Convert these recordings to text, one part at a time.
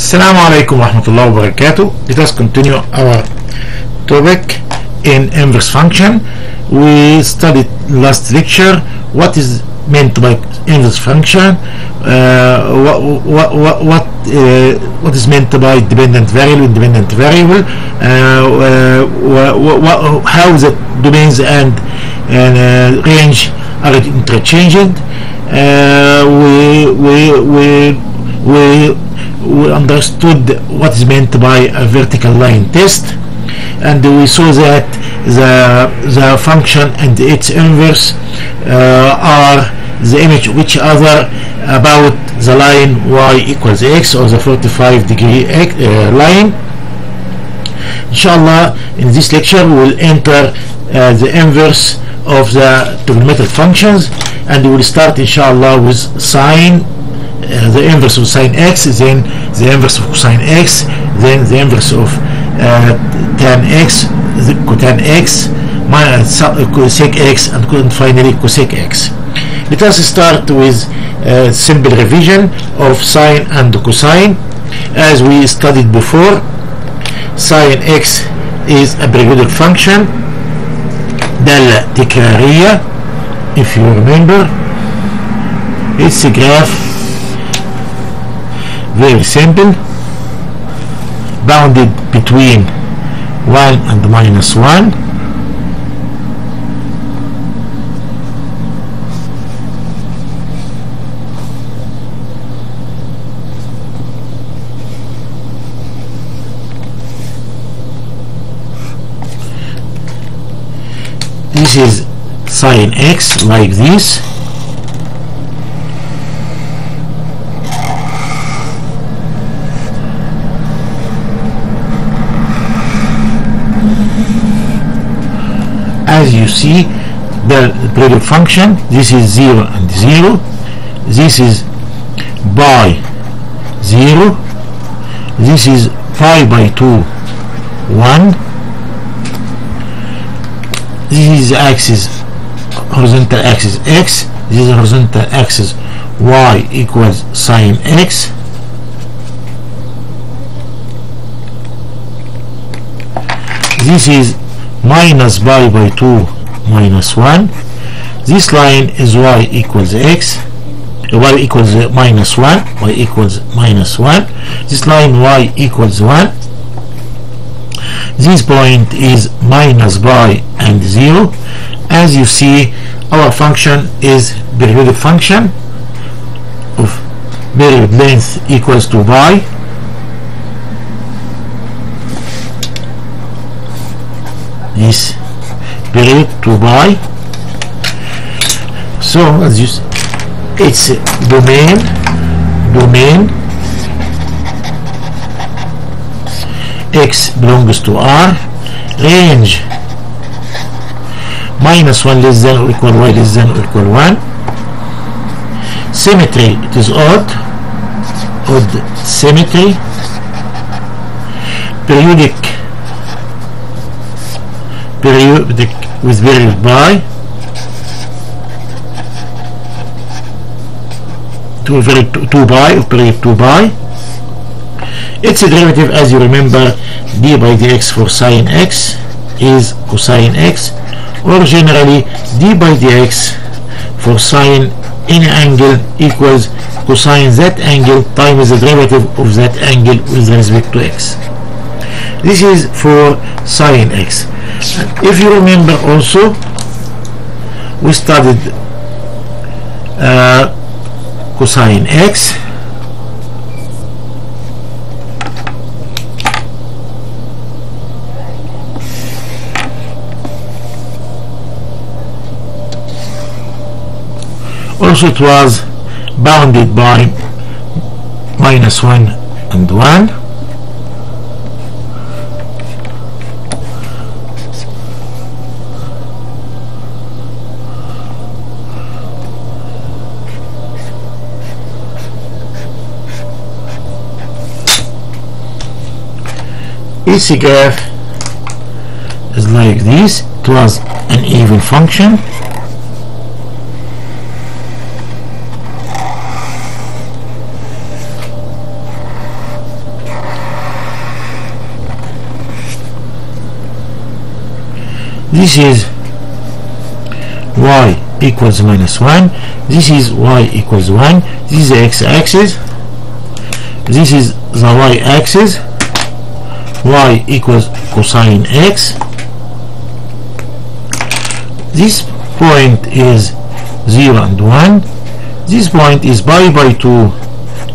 Assalamu alaikum warahmatullahi wabarakatuh. Let us continue our topic in inverse function. We studied last lecture what is meant by inverse function, what is meant by dependent variable, how the domains and range are interchanged. We understood what is meant by a vertical line test, and we saw that the function and its inverse are the image of each other about the line y equals x, or the 45-degree line. Inshallah, in this lecture we will enter the inverse of the trigonometric functions, and we will start inshallah with sine, the inverse of sine x, then the inverse of cosine x, then the inverse of tan x, the cotan x, cosec x, and finally cosec x. Let us start with simple revision of sine and cosine. As we studied before, sine x is a periodic function, دالة تكرارية. If you remember, it's a graph, very simple, bounded between 1 and -1. This is sine x, like this. As you see, the periodic function, this is 0 and 0, this is by 0, this is pi by 2, 1, this is the axis, horizontal axis x, this is the horizontal axis y equals sine x, this is minus pi by 2 minus 1, this line is y equals x, y equals minus 1, y equals minus 1, this line y equals 1, this point is minus pi and 0. As you see, our function is periodic function of period length equals to pi, this period to pi. So as you see, it's domain x belongs to R, range -1 less than or equal y less than or equal 1, symmetry, it is odd symmetry, periodic with period pi, to pi of period 2 pi. Its derivative, as you remember, d by dx for sine x is cosine x, or generally d by dx for sine any angle equals cosine that angle times the derivative of that angle with respect to x. This is for sine x. And if you remember also, we studied cosine x. Also, it was bounded by -1 and 1. Its graph is like this. It was an even function. This is y equals minus 1. This is y equals 1. This is the x-axis. This is the y-axis. Y equals cosine x. This point is 0 and 1. This point is pi by 2,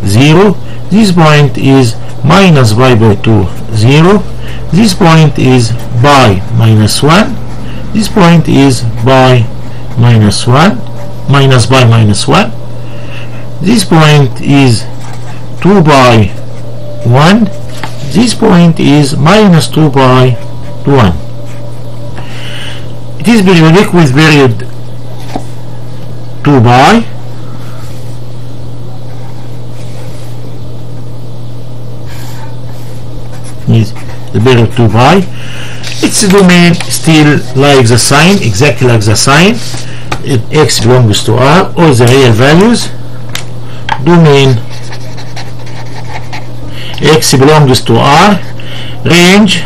0. This point is minus pi by 2, 0. This point is pi minus 1. This point is pi minus 1, minus pi minus 1. This point is 2 pi 1. This point is minus 2 pi 1. It is periodic with period 2 pi. Is the period 2 pi. Its domain still like the sign, exactly like the sign. X belongs to R, all the real values. Domain X belongs to R. Range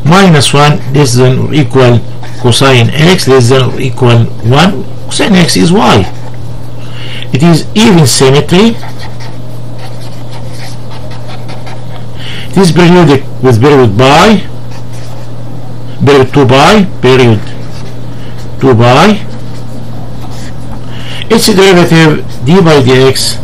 minus 1 less than or equal cosine X less than or equal 1. Cosine X is Y. It is even symmetry. It is periodic with period pi, period 2 pi, period 2 pi. Its derivative d by dx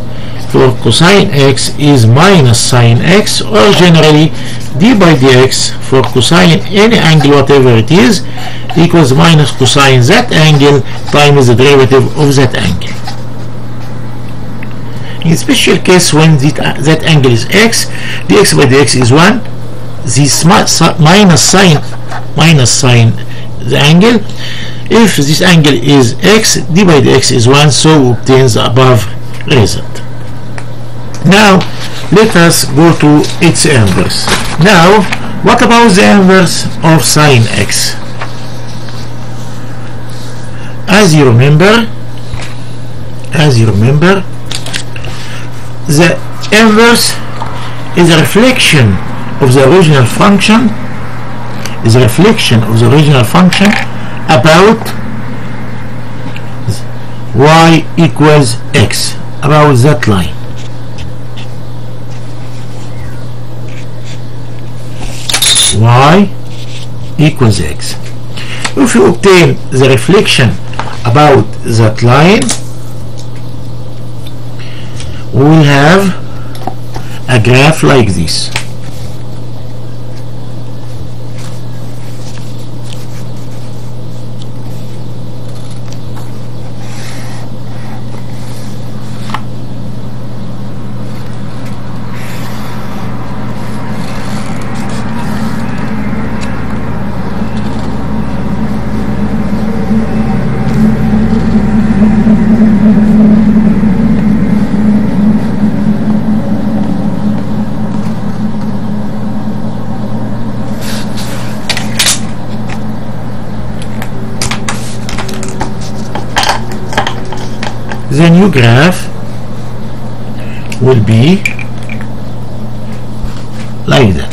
for cosine x is minus sine x, or generally d by dx for cosine any angle whatever it is equals minus cosine that angle times the derivative of that angle. In special case when that angle is x, dx by dx is 1. This minus sine the angle. If this angle is x, d by dx is 1, so obtains the above result. Now let us go to its inverse. Now what about the inverse of sine x? As you remember, the inverse is a reflection of the original function, about y equals x, about that line. Y equals x. If you obtain the reflection about that line, we will have a graph like this. The new graph will be like that.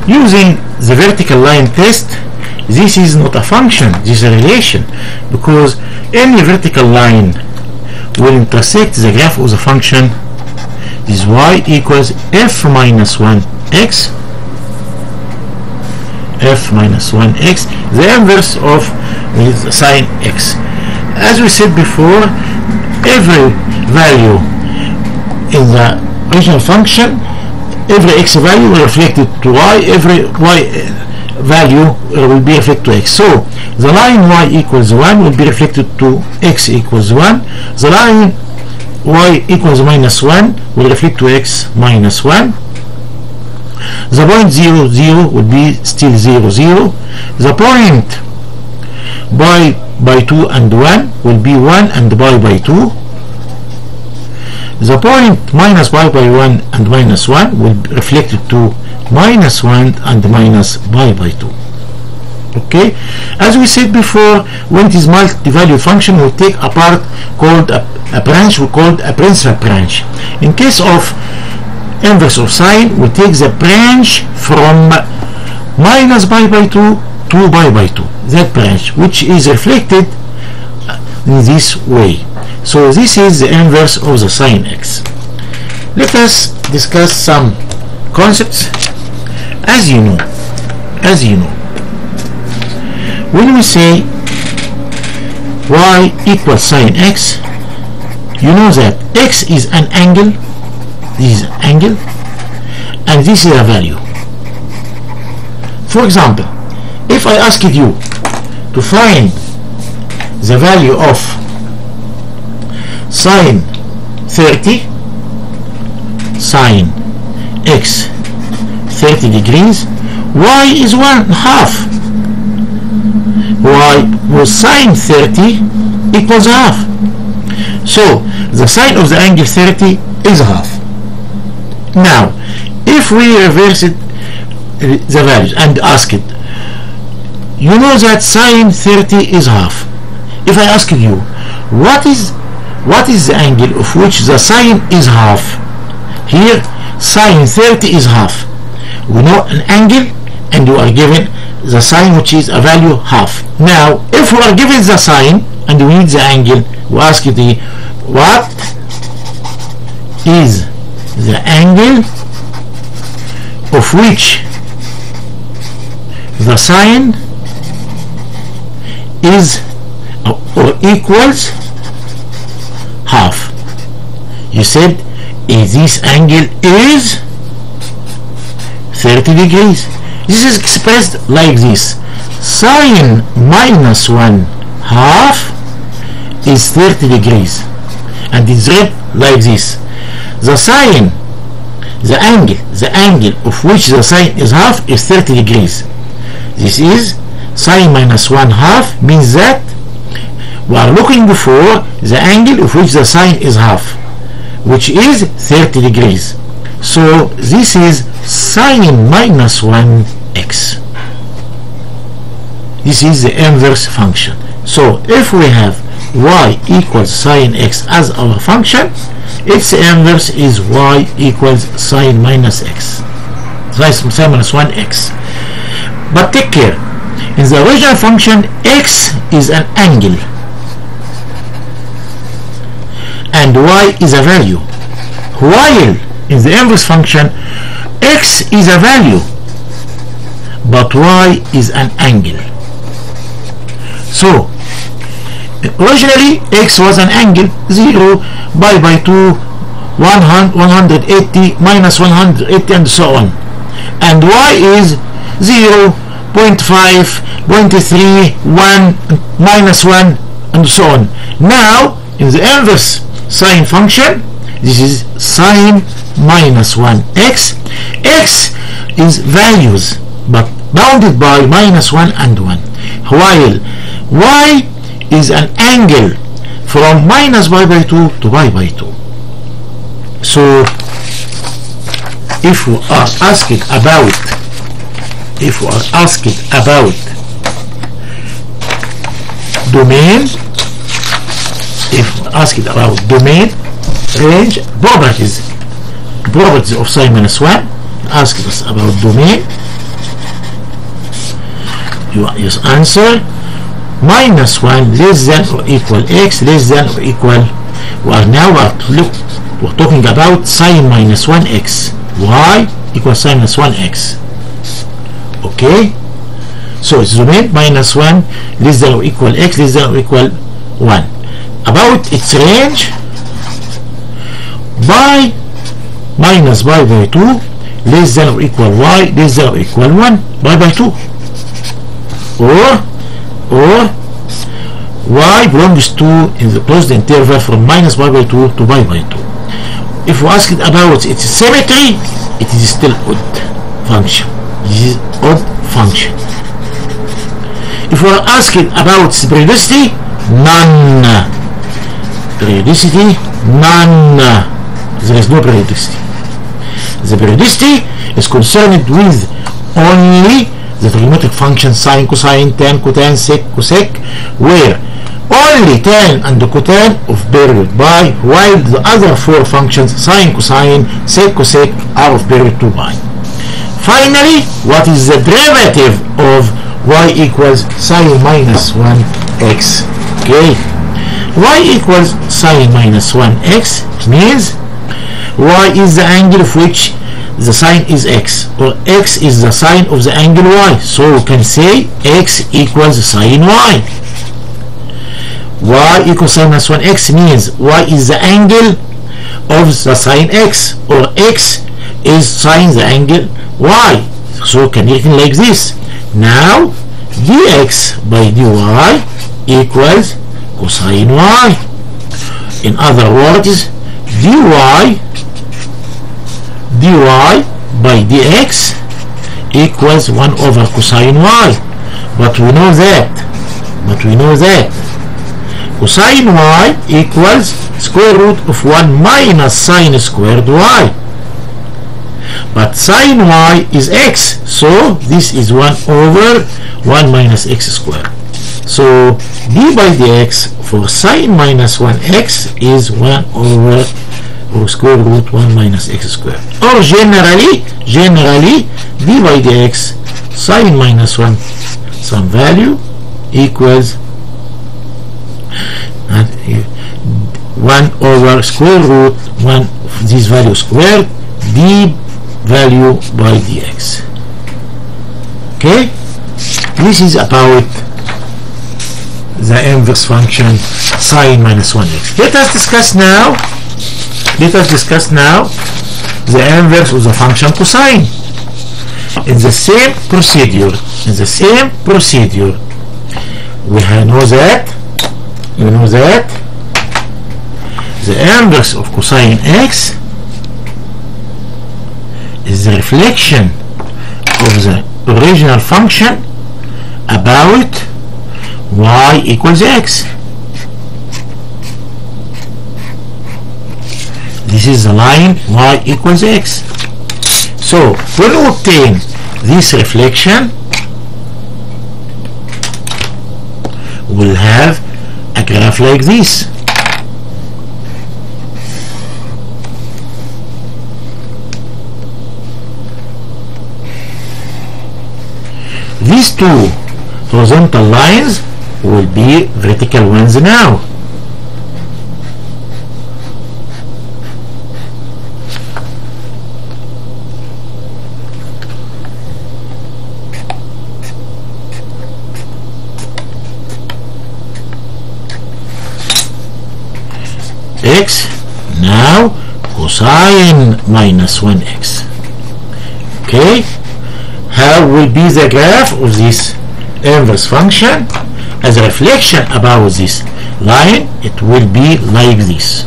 Using the vertical line test, this is not a function, this is a relation, because any vertical line will intersect the graph of the function. Is y equals f minus 1x, the inverse of sine x. As we said before, every value in the original function, every x value will reflect it to y, every y value will be reflected to x. So the line y equals 1 will be reflected to x equals 1. The line y equals minus 1 will reflect to x minus 1. The point 0, 0 will be still 0, 0. The point by 2 and 1 will be 1 and by 2. The point minus by 1 and minus 1 will be reflected to minus 1 and minus by 2. Okay, as we said before, when it is multi-valued function, we take a part called a branch, we called a principal branch. In case of inverse of sine, we take the branch from minus pi by 2 to pi by 2, that branch, which is reflected in this way. So this is the inverse of the sine x. Let us discuss some concepts. As you know, when we say y equals sine x, you know that x is an angle, this is an angle, and this is a value. For example, if I asked you to find the value of sine 30, sine x 30 degrees, y is 1/2. Y with sine 30 equals half. So the sine of the angle 30 is half. Now, if we reverse it, the values, and ask it, you know that sine 30 is half. If I ask you, what is the angle of which the sine is half? Here, sine 30 is half. We know an angle, and you are given the sine, which is a value half. Now, if we are given the sine and we need the angle, we ask you what is the angle of which the sine is or equals half. You said this angle is 30 degrees. This is expressed like this: sine minus 1/2 is 30 degrees, and it's read like this: the sine, the angle of which the sine is half is 30 degrees. This is sine minus 1/2, means that we are looking for the angle of which the sine is half, which is 30 degrees. So this is sine minus 1x. This is the inverse function. So if we have y equals sine x as our function, its inverse is y equals sine minus x, sine minus 1x. But take care, in the original function x is an angle and y is a value, while in the inverse function x is a value but y is an angle. So originally x was an angle, 0, pi by 2, 180, minus 180, and so on, and y is 0, 0.5, 0.3, 1, minus 1, and so on. Now in the inverse sine function, this is sine minus 1x. X is values but bounded by minus 1 and 1, while y is an angle from minus pi by 2 to pi by 2. So if we are asked about domain, range, properties of sine minus 1, ask us about domain, you just answer minus 1 less than or equal x less than or equal. We're talking about sine minus 1x, y equals sine minus 1x. Okay, so it's domain minus 1 less than or equal x less than or equal 1. About its range, by minus pi by 2 less than or equal y less than or equal 1 pi by 2, or y belongs to in the closed interval from minus pi by 2 to pi by 2. If we ask it about its symmetry, it is still odd function. This is odd function. If we are asking about its periodicity, none. Periodicity, none. There is no periodicity. The periodicity is concerned with only the trigonometric function sine, cosine, tan, cotan, sec, cosec, where only tan and cotan of period pi, while the other four functions sine, cosine, sec, cosec are of period 2 pi. Finally, what is the derivative of y equals sine minus 1x? Okay, y equals sine minus 1x means y is the angle of which the sine is x, or x is the sine of the angle y. So we can say x equals sine y. Y equals sine minus 1x means y is the angle of the sine x, or x is sine the angle y. So we can written like this. Now dx by dy equals cosine y. In other words, dy by dx equals 1 over cosine y. But we know that cosine y equals square root of 1 minus sine squared y. But sine y is x, so this is 1 over 1 minus x squared. So d by dx for sine minus 1x is 1 over or square root 1 minus x squared. Or generally d by dx sine minus 1 some value equals 1 over square root 1 this value squared d value by dx. Okay, this is about the inverse function sine minus 1x. Let us discuss now the inverse of the function cosine. In the same procedure we know that the inverse of cosine x is the reflection of the original function about y equals x. This is the line y equals x. So when we obtain this reflection, we'll have a graph like this. These two horizontal lines will be vertical ones now. X, now cosine minus 1x. Okay, how will be the graph of this inverse function as a reflection about this line? It will be like this.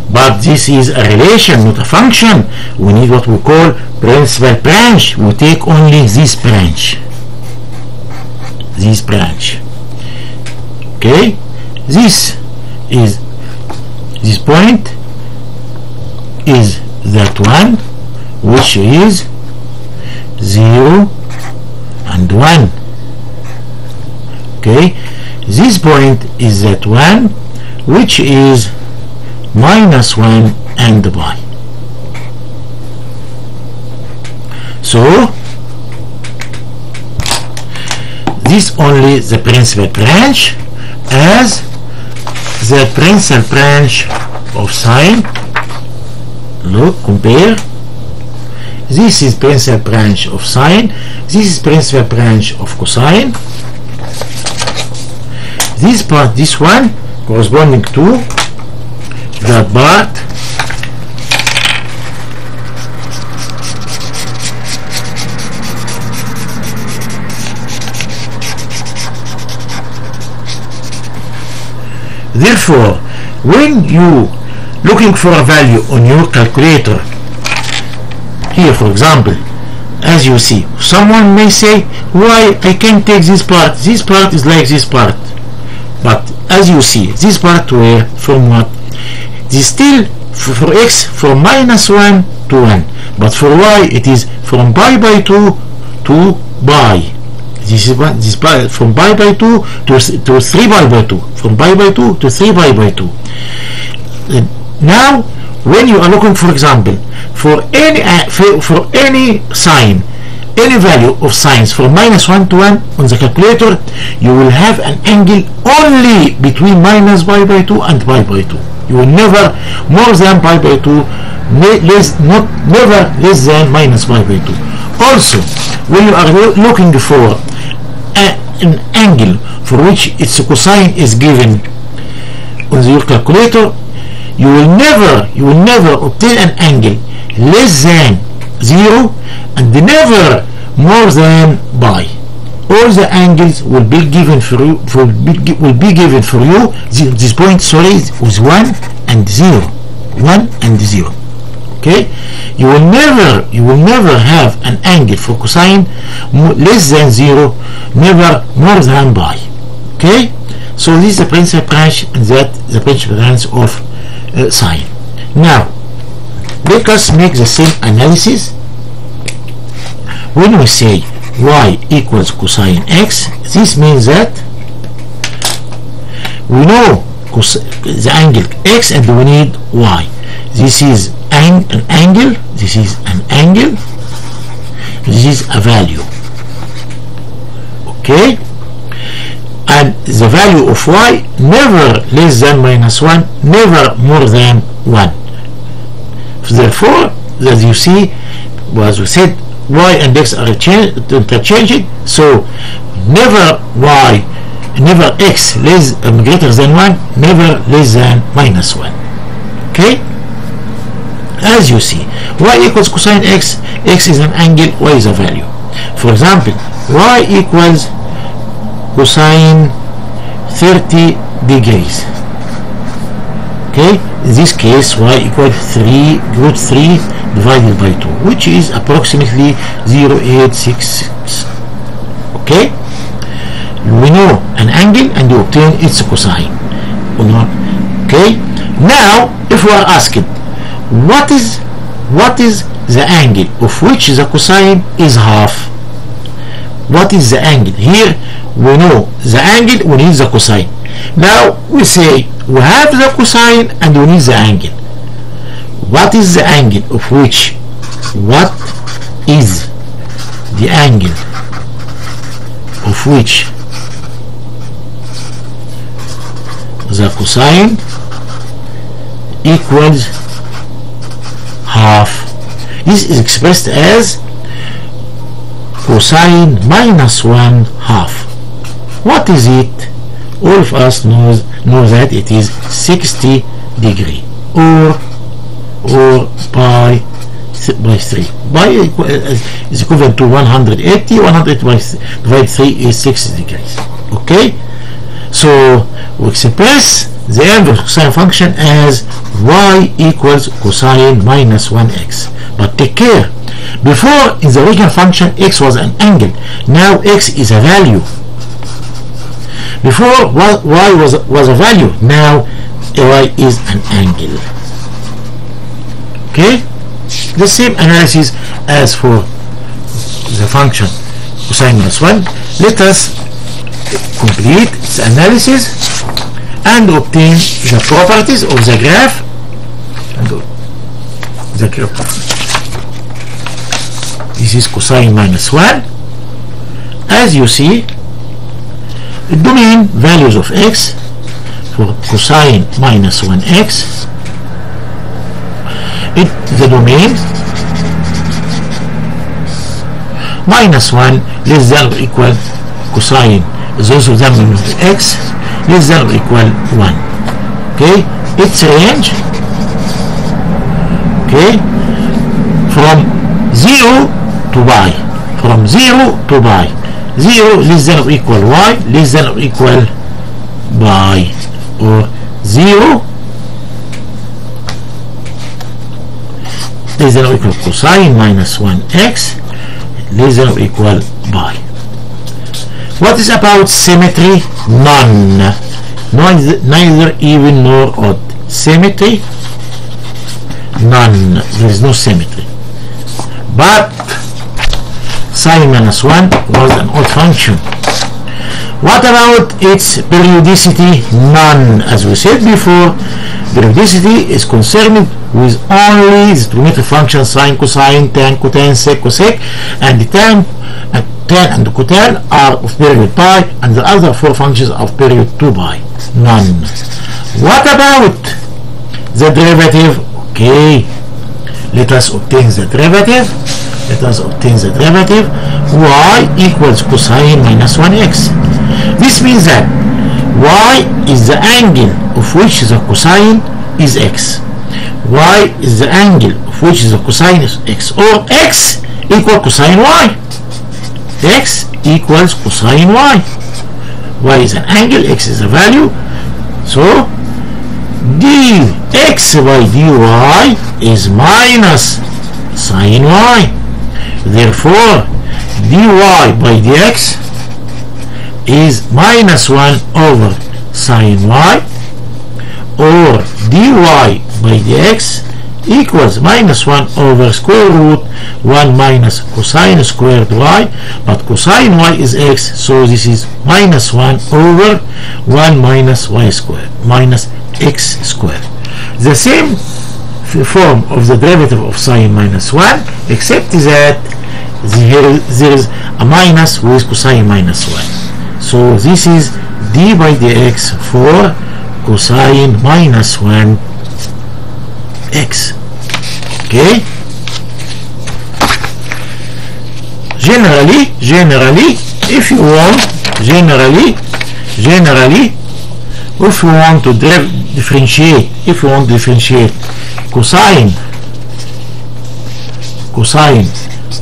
But this is a relation, not a function. We need what we call principal branch. We take only this branch. Okay, this point is that one which is 0 and 1. Okay, this point is that one which is minus 1 and pi. So this only the principal branch as the principal branch of sine. Look, compare. This is principal branch of sine, this is principal branch of cosine. This part, this one corresponding to that part Therefore, when you looking for a value on your calculator, here for example, as you see, someone may say, why I can't take this part? This part is like this part. But as you see, this part were from what? This still for x from -1 to 1, but for y it is from pi by 2 to pi. This is what this pi from pi by 2 to 3 pi by 2, from pi by 2 to 3 pi by 2. Now, when you are looking, for example, for any sign, any value of signs from -1 to 1 on the calculator, you will have an angle only between minus pi by 2 and pi by 2. You will never more than pi by 2, never less than minus pi by 2. Also, when you are looking for an angle for which its cosine is given on your calculator, you will never obtain an angle less than 0 and never more than pi. All the angles will be given for you. This point, sorry, was 1 and 0. 1 and 0. Okay, you will never have an angle for cosine less than 0, never more than pi. Okay, so this is the principal branch, and that the principal branch of sine. Now let us make the same analysis. When we say y equals cosine x, this means that we know the angle x and we need y. This is an angle, this is an angle, this is a value. Okay, and the value of y never less than -1, never more than 1. Therefore, as you see, as we said, y and x are interchanged, so never y, never x greater than 1, never less than -1. Okay, as you see, y equals cosine x, x is an angle, y is a value. For example, y equals cosine 30 degrees. Okay, in this case y equals root 3 divided by 2, which is approximately 0.866. Okay, we know an angle and you obtain its cosine. Okay, now if we are asked what is the angle of which the cosine is half, what is the angle? Here we know the angle, we need the cosine. Now we say we have the cosine and we need the angle. What is the angle of which? What is the angle of which the cosine equals half? This is expressed as cosine -1 half. What is it? All of us know that it is 60 degree or pi by 3. Pi is equivalent to 180. 180 divided 3 is 60 degrees. Okay, so we express the inverse cosine function as y equals cosine -1x. But take care, before in the original function x was an angle, now x is a value. Before y was a value, now y is an angle. Okay, the same analysis as for the function cosine -1. Let us complete its analysis and obtain the properties of the graph. This is cosine -1. As you see, the domain values of x for cosine -1x, the domain -1 less than or equal cosine is also the domain of x less than or equal 1. Okay, its range, okay, from 0 to pi, from 0 to pi. 0 less than or equal y, less than or equal pi, or 0 less than or equal cosine minus 1x less than or equal pi. What is about symmetry? None. Neither even nor odd. Symmetry? None. There is no symmetry. But sine minus 1 was an odd function. What about its periodicity? None. As we said before, periodicity is concerned with only the trigonometric function sine, cosine, tan, cotangent, sec, cosec, and the tan and the cotan are of period pi, and the other four functions are of period 2 pi. None. What about the derivative? Okay, let us obtain the derivative. Y equals cosine minus 1x. This means that y is the angle of which the cosine is x. Y is the angle of which the cosine is x, or x equals cosine y. X equals cosine y. Y is an angle, x is a value. So dx by dy is minus sine y. Therefore dy by dx is minus 1 over sine y, or dy by dx equals minus 1 over square root 1 minus cosine squared y, but cosine y is x, so this is minus 1 over 1 minus y squared minus x squared. The same form of the derivative of sine minus 1, except that there is a minus with cosine minus 1. So this is d by dx for cosine minus 1 x. Okay. Generally, if you want, if you want to differentiate cosine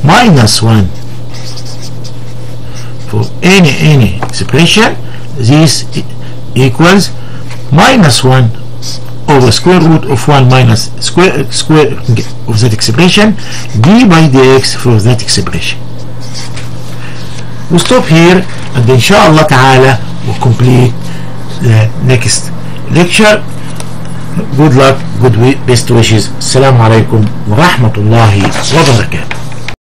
minus 1 for any expression, this equals minus 1 over square root of 1 minus square of that expression, d by dx for that expression. We stop here, and inshallah ta'ala we'll complete the next lecture. Good luck, best wishes. Assalamu alaikum wa rahmatullahi wa barakatuh.